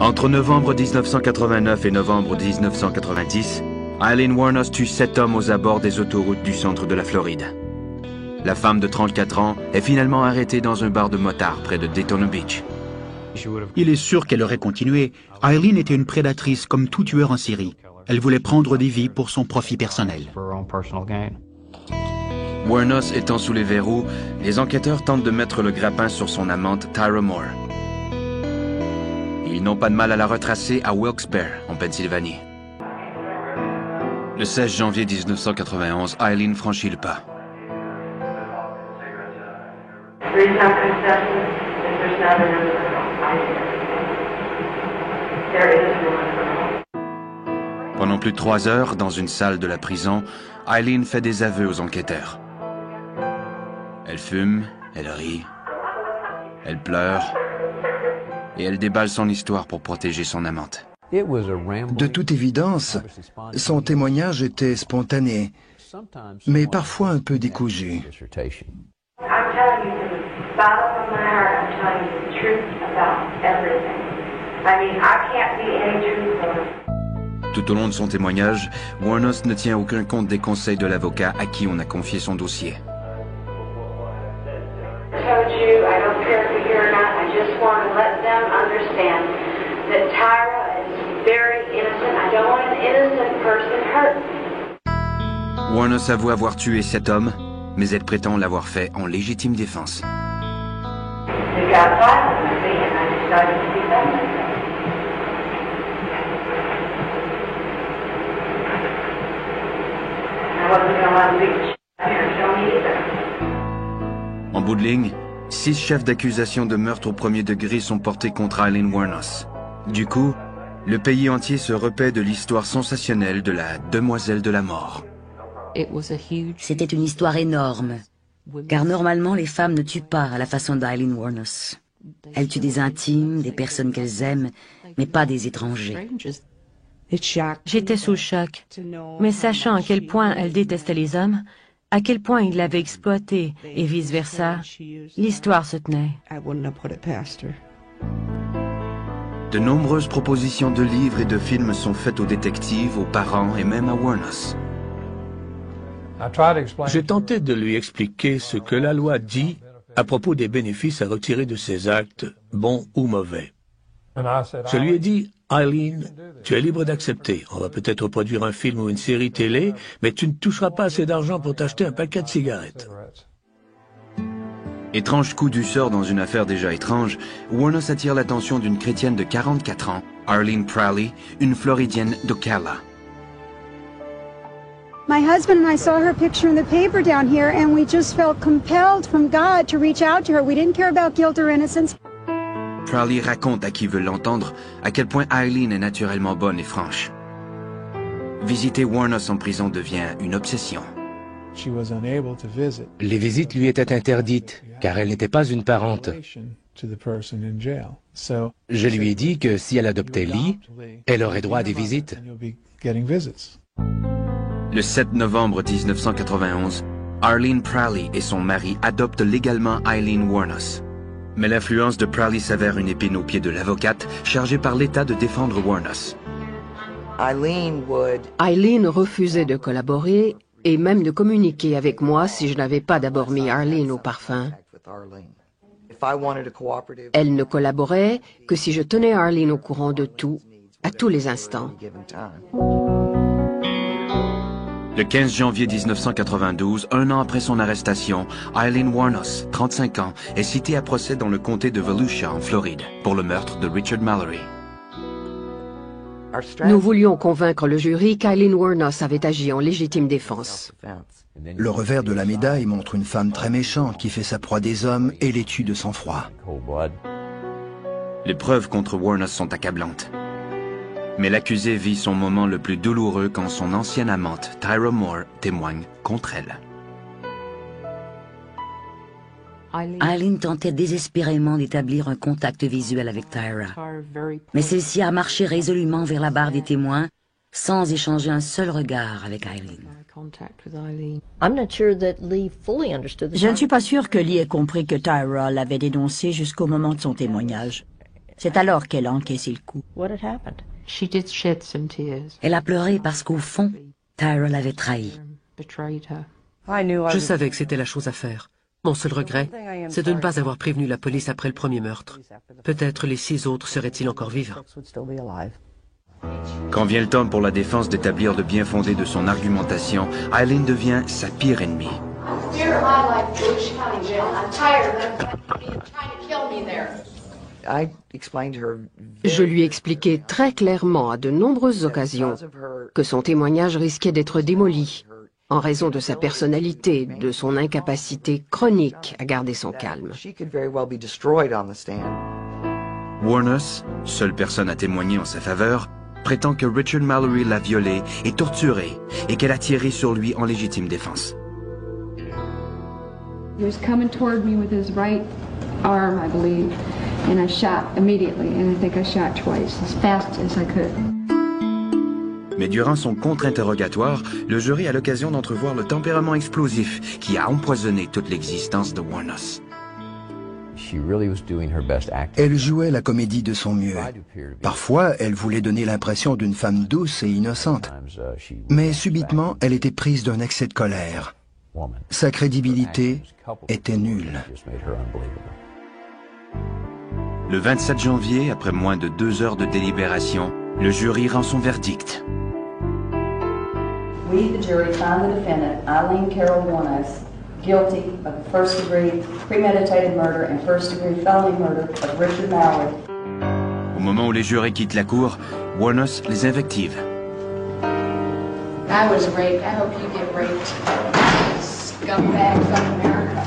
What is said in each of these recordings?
Entre novembre 1989 et novembre 1990, Aileen Wuornos tue 7 hommes aux abords des autoroutes du centre de la Floride. La femme de 34 ans est finalement arrêtée dans un bar de motards près de Daytona Beach. Il est sûr qu'elle aurait continué. Aileen était une prédatrice comme tout tueur en série. Elle voulait prendre des vies pour son profit personnel. Wuornos étant sous les verrous, les enquêteurs tentent de mettre le grappin sur son amante Tyra Moore. Ils n'ont pas de mal à la retracer à Wilkes-Barre, en Pennsylvanie. Le 16 janvier 1991, Aileen franchit le pas. Pendant plus de 3 heures, dans une salle de la prison, Aileen fait des aveux aux enquêteurs. Elle fume, elle rit, elle pleure, et elle déballe son histoire pour protéger son amante. De toute évidence, son témoignage était spontané, mais parfois un peu décousu. Tout au long de son témoignage, Wuornos ne tient aucun compte des conseils de l'avocat à qui on a confié son dossier. Wuornos avoue avoir tué 7 hommes, mais elle prétend l'avoir fait en légitime défense. En bout de ligne, 6 chefs d'accusation de meurtre au premier degré sont portés contre Aileen Wuornos. Du coup, le pays entier se repaît de l'histoire sensationnelle de la demoiselle de la mort. C'était une histoire énorme, car normalement les femmes ne tuent pas à la façon d'Aileen Wuornos. Elles tuent des intimes, des personnes qu'elles aiment, mais pas des étrangers. J'étais sous le choc, mais sachant à quel point elle détestait les hommes, à quel point il l'avait exploitée et vice-versa, l'histoire se tenait. De nombreuses propositions de livres et de films sont faites aux détectives, aux parents et même à Wuornos. J'ai tenté de lui expliquer ce que la loi dit à propos des bénéfices à retirer de ses actes, bons ou mauvais. Je lui ai dit, Aileen, tu es libre d'accepter. On va peut-être produire un film ou une série télé, mais tu ne toucheras pas assez d'argent pour t'acheter un paquet de cigarettes. Étrange coup du sort dans une affaire déjà étrange, Wuornos attire l'attention d'une chrétienne de 44 ans, Arlene Prowley, une Floridienne d'Ocala. My husband and I saw her picture in the paper down here, and we just felt compelled from God to reach out to her. We didn't care about guilt or innocence. Prowley raconte à qui veut l'entendre à quel point Aileen est naturellement bonne et franche. Visiter Wuornos en prison devient une obsession. Les visites lui étaient interdites, car elle n'était pas une parente. Je lui ai dit que si elle adoptait Lee, elle aurait droit à des visites. Le 7 novembre 1991, Arlene Prowley et son mari adoptent légalement Aileen Wuornos. Mais l'influence de Prowley s'avère une épine au pied de l'avocate chargée par l'État de défendre Wuornos. Aileen refusait de collaborer et même de communiquer avec moi si je n'avais pas d'abord mis Arlene au parfum. Elle ne collaborait que si je tenais Arlene au courant de tout, à tous les instants. Le 15 janvier 1992, un an après son arrestation, Aileen Wuornos, 35 ans, est citée à procès dans le comté de Volusia, en Floride, pour le meurtre de Richard Mallory. Nous voulions convaincre le jury qu'Aileen Wuornos avait agi en légitime défense. Le revers de la médaille montre une femme très méchante qui fait sa proie des hommes et les tue de sang-froid. Les preuves contre Wuornos sont accablantes. Mais l'accusée vit son moment le plus douloureux quand son ancienne amante, Tyra Moore, témoigne contre elle. Aileen tentait désespérément d'établir un contact visuel avec Tyra, mais celle-ci a marché résolument vers la barre des témoins sans échanger un seul regard avec Aileen. Je ne suis pas sûre que Lee ait compris que Tyra l'avait dénoncé jusqu'au moment de son témoignage. C'est alors qu'elle a encaissé le coup. Elle a pleuré parce qu'au fond, Tyra l'avait trahie. Je savais que c'était la chose à faire. Mon seul regret, c'est de ne pas avoir prévenu la police après le premier meurtre. Peut-être les 6 autres seraient-ils encore vivants. Quand vient le temps pour la défense d'établir le bien fondé de son argumentation, Eileen devient sa pire ennemie. Je lui expliquai très clairement à de nombreuses occasions que son témoignage risquait d'être démoli en raison de sa personnalité, de son incapacité chronique à garder son calme. Wuornos, seule personne à témoigner en sa faveur, prétend que Richard Mallory l'a violée et torturée et qu'elle a tiré sur lui en légitime défense. He was coming toward me with his right arm, I believe, and I shot immediately, and I think I shot twice, as fast as I could. Mais durant son contre-interrogatoire, le jury a l'occasion d'entrevoir le tempérament explosif qui a empoisonné toute l'existence de Wuornos. Elle jouait la comédie de son mieux. Parfois, elle voulait donner l'impression d'une femme douce et innocente. Mais subitement, elle était prise d'un excès de colère. Sa crédibilité était nulle. Le 27 janvier, après moins de 2 heures de délibération, le jury rend son verdict. We, the jury, find the defendant, Eileen Carol Wuornos, guilty of first-degree premeditated murder and first-degree felony murder of Richard Mallory. Au moment où les jurés quittent la cour, Wuornos les invective. I was raped. I hope you get raped. Scumbags of America.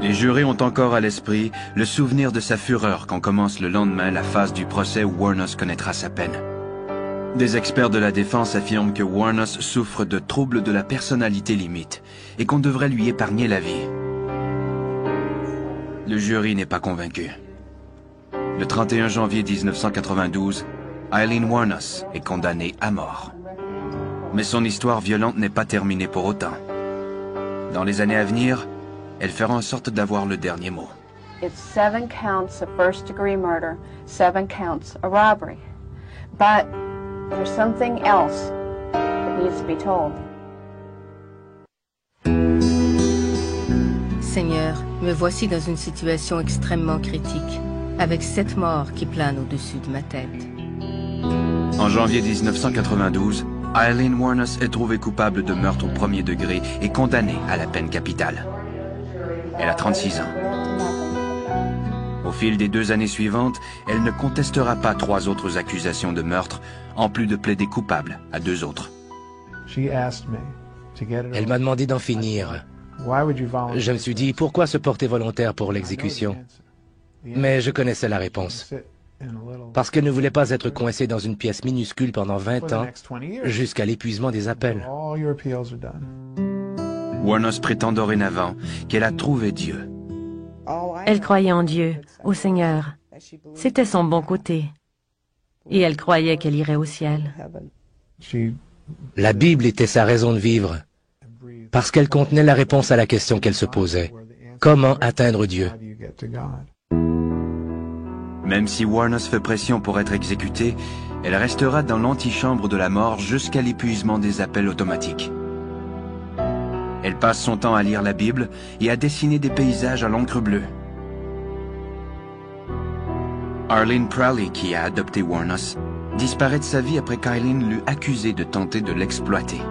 Les jurés ont encore à l'esprit le souvenir de sa fureur quand commence le lendemain la phase du procès où Wuornos connaîtra sa peine. Des experts de la défense affirment que Wuornos souffre de troubles de la personnalité limite et qu'on devrait lui épargner la vie. Le jury n'est pas convaincu. Le 31 janvier 1992, Eileen Wuornos est condamnée à mort. Mais son histoire violente n'est pas terminée pour autant. Dans les années à venir, elle fera en sorte d'avoir le dernier mot. It's 7 counts of first-degree murder, 7 counts of robbery. But there's something else that needs to be told. Seigneur, me voici dans une situation extrêmement critique, avec 7 morts qui planent au-dessus de ma tête. En janvier 1992, Eileen Wuornos est trouvée coupable de meurtre au premier degré et condamnée à la peine capitale. Elle a 36 ans. Au fil des 2 années suivantes, elle ne contestera pas 3 autres accusations de meurtre, en plus de plaider coupable à 2 autres. Elle m'a demandé d'en finir. Je me suis dit, pourquoi se porter volontaire pour l'exécution? Mais je connaissais la réponse. Parce qu'elle ne voulait pas être coincée dans une pièce minuscule pendant 20 ans, jusqu'à l'épuisement des appels. Wuornos prétend dorénavant qu'elle a trouvé Dieu. Elle croyait en Dieu, au Seigneur. C'était son bon côté. Et elle croyait qu'elle irait au ciel. La Bible était sa raison de vivre, parce qu'elle contenait la réponse à la question qu'elle se posait. Comment atteindre Dieu? Même si Wuornos fait pression pour être exécutée, elle restera dans l'antichambre de la mort jusqu'à l'épuisement des appels automatiques. Elle passe son temps à lire la Bible et à dessiner des paysages à l'encre bleue. Arlene Prowley, qui a adopté Wuornos, disparaît de sa vie après qu'Eileen l'eut accusée de tenter de l'exploiter.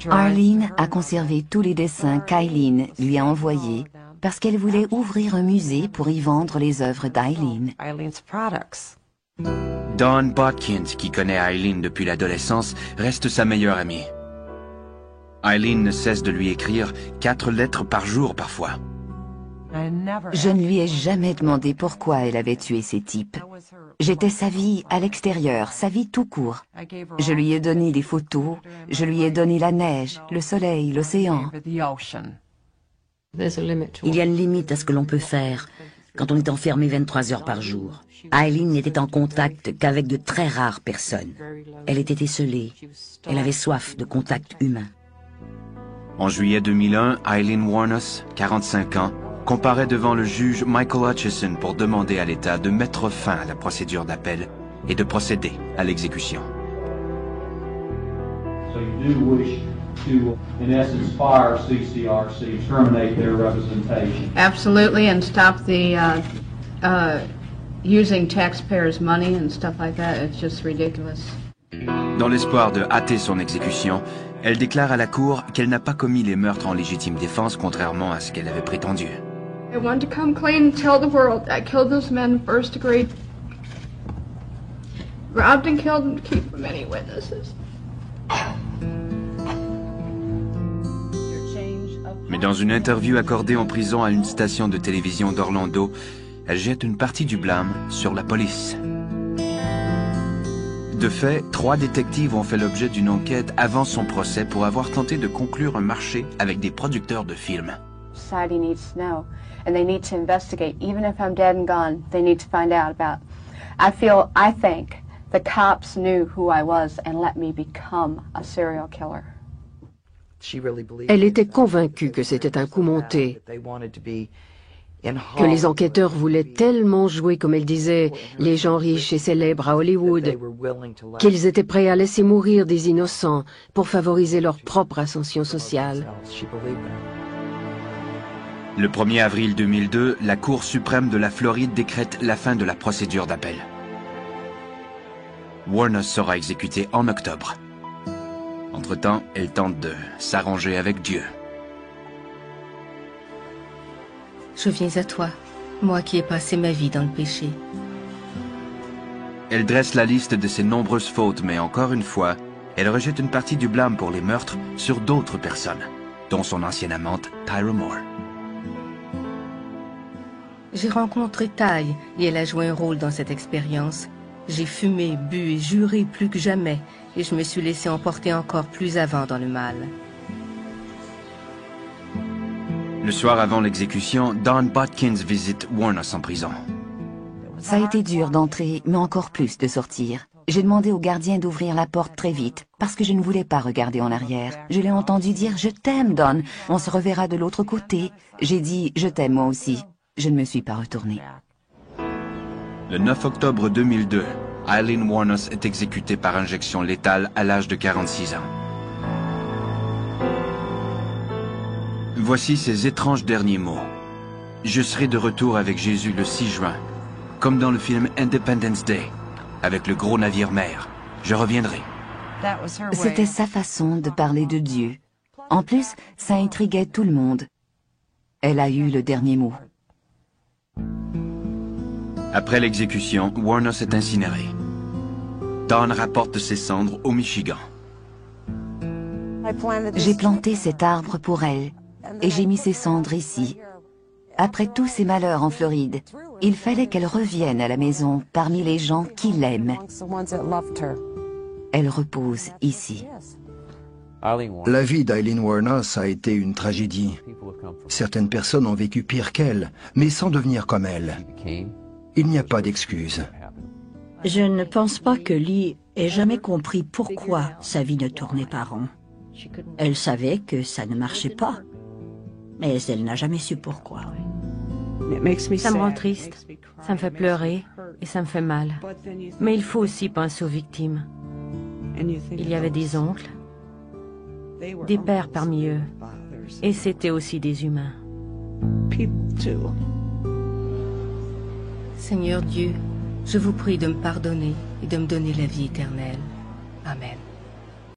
Arlene a conservé tous les dessins qu'Eileen lui a envoyés parce qu'elle voulait ouvrir un musée pour y vendre les œuvres d'Eileen. Dawn Bodkins, qui connaît Eileen depuis l'adolescence, reste sa meilleure amie. Eileen ne cesse de lui écrire 4 lettres par jour parfois. Je ne lui ai jamais demandé pourquoi elle avait tué ces types. J'étais sa vie à l'extérieur, sa vie tout court. Je lui ai donné des photos, je lui ai donné la neige, le soleil, l'océan. Il y a une limite à ce que l'on peut faire quand on est enfermé 23 heures par jour. Eileen n'était en contact qu'avec de très rares personnes. Elle était esseulée. Elle avait soif de contact humain. En juillet 2001, Aileen Wuornos, 45 ans, comparaît devant le juge Michael Hutchison pour demander à l'État de mettre fin à la procédure d'appel et de procéder à l'exécution. So you do wish to, in essence, fire CCRC, terminate their representation. Absolutely, and stop the using taxpayers' money and stuff like that. It's just ridiculous. Dans l'espoir de hâter son exécution, elle déclare à la cour qu'elle n'a pas commis les meurtres en légitime défense, contrairement à ce qu'elle avait prétendu. I want to come clean and tell the world I killed those men first degree. Robbed and killed them to keep from any witnesses. Mais dans une interview accordée en prison à une station de télévision d'Orlando, elle jette une partie du blâme sur la police. De fait, 3 détectives ont fait l'objet d'une enquête avant son procès pour avoir tenté de conclure un marché avec des producteurs de films. Society needs to know, and they need to investigate. Even if I'm dead and gone, they need to find out about. I think the cops knew who I was and let me become a serial killer. Elle était convaincue que c'était un coup monté, que les enquêteurs voulaient tellement jouer, comme elle disait, les gens riches et célèbres à Hollywood, qu'ils étaient prêts à laisser mourir des innocents pour favoriser leur propre ascension sociale. Le 1er avril 2002, la Cour suprême de la Floride décrète la fin de la procédure d'appel. Wuornos sera exécutée en octobre. Entre-temps, elle tente de s'arranger avec Dieu. Je viens à toi, moi qui ai passé ma vie dans le péché. Elle dresse la liste de ses nombreuses fautes, mais encore une fois, elle rejette une partie du blâme pour les meurtres sur d'autres personnes, dont son ancienne amante, Tyra Moore. J'ai rencontré Ty et elle a joué un rôle dans cette expérience. J'ai fumé, bu et juré plus que jamais, et je me suis laissé emporter encore plus avant dans le mal. Le soir avant l'exécution, Dawn Botkins visite Wuornos en prison. Ça a été dur d'entrer, mais encore plus de sortir. J'ai demandé au gardien d'ouvrir la porte très vite, parce que je ne voulais pas regarder en arrière. Je l'ai entendu dire « Je t'aime, Dawn, on se reverra de l'autre côté ». J'ai dit « Je t'aime moi aussi ». Je ne me suis pas retournée. Le 9 octobre 2002, Aileen Wuornos est exécutée par injection létale à l'âge de 46 ans. Voici ses étranges derniers mots. « Je serai de retour avec Jésus le 6 juin, comme dans le film Independence Day, avec le gros navire-mère. Je reviendrai. » C'était sa façon de parler de Dieu. En plus, ça intriguait tout le monde. Elle a eu le dernier mot. Après l'exécution, Wuornos est incinérée. Dawn rapporte ses cendres au Michigan. J'ai planté cet arbre pour elle, et j'ai mis ses cendres ici. Après tous ses malheurs en Floride, il fallait qu'elle revienne à la maison parmi les gens qui l'aiment. Elle repose ici. La vie d'Aileen Wuornos a été une tragédie. Certaines personnes ont vécu pire qu'elle, mais sans devenir comme elle. Il n'y a pas d'excuse. Je ne pense pas que Lee ait jamais compris pourquoi sa vie ne tournait pas rond. Elle savait que ça ne marchait pas, mais elle n'a jamais su pourquoi. Ça me rend triste, ça me fait pleurer et ça me fait mal. Mais il faut aussi penser aux victimes. Il y avait des oncles, des pères parmi eux, et c'était aussi des humains. Seigneur Dieu, je vous prie de me pardonner et de me donner la vie éternelle. Amen.